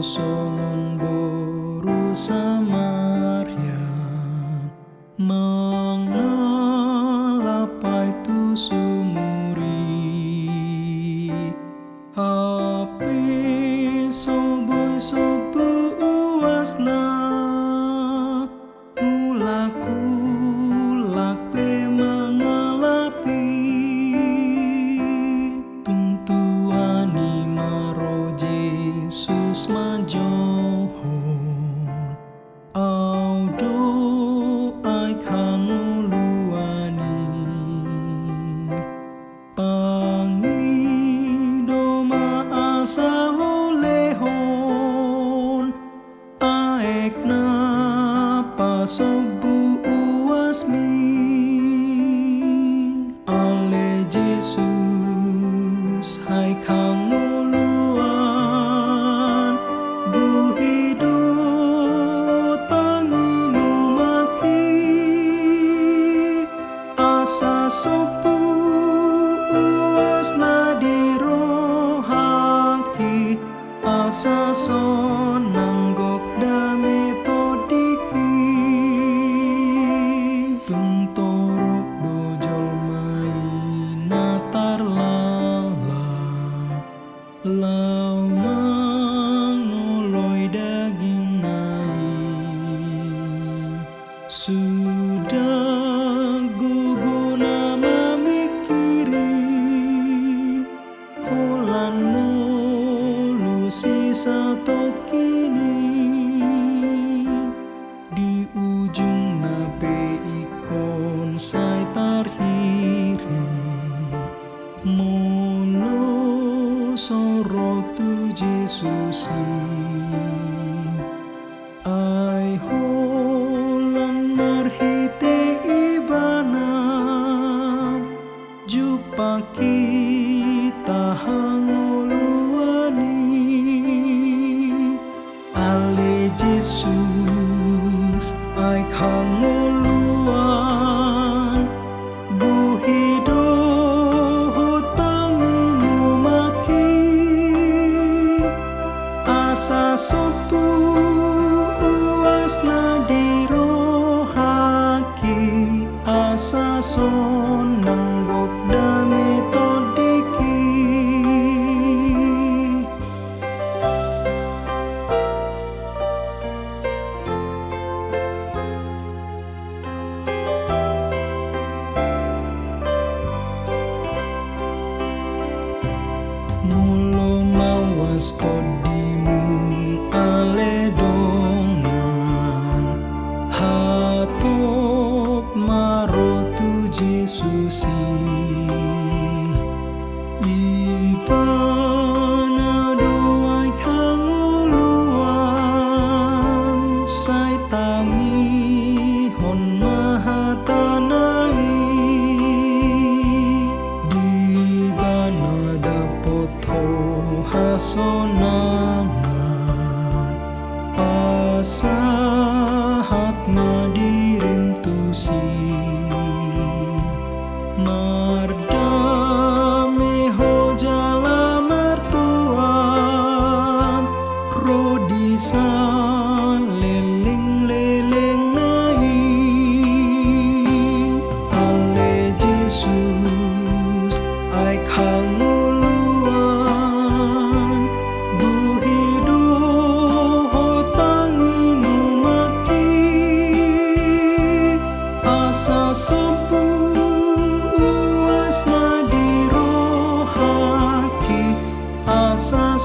songon boru Samaria mangalapai tu sumuri hape soboy sobo uasna mulaku lakpe mangalapi tuntuani maro Jesus majohon audo ai kanguluani pangido maasa olehon aek na pasobu uasmi ale Jesus hai kanguluan buhidot panginumaki asa sopu uas nadirohaki asa sonanggok dame todiki tuntorok dojol mai natar lala lau mangoloi daging naik sudah guguna memikiri hulan mulu sisa tokini di ujung nabe ikon sai tarhiri molo soro tu Jesusi ai holan marhite ibana jumpa kita hangoluani ale Jesus ai kangoluan buhidot panginumaki asa sopu uas nadirohaki asa sonanggok dame todiki mulo mawas todimu ale dongan hatop maro tu Jesusi ibana doai kanguluan sai tangi hon mahatanai di bana dapoto hasonangan pasahat madirim tusi mardame hojala martuan rodisa leleng-leleng nai ale Jesus ai kanguluan buhidot panginumaki asa sopu uas nadirohaki asa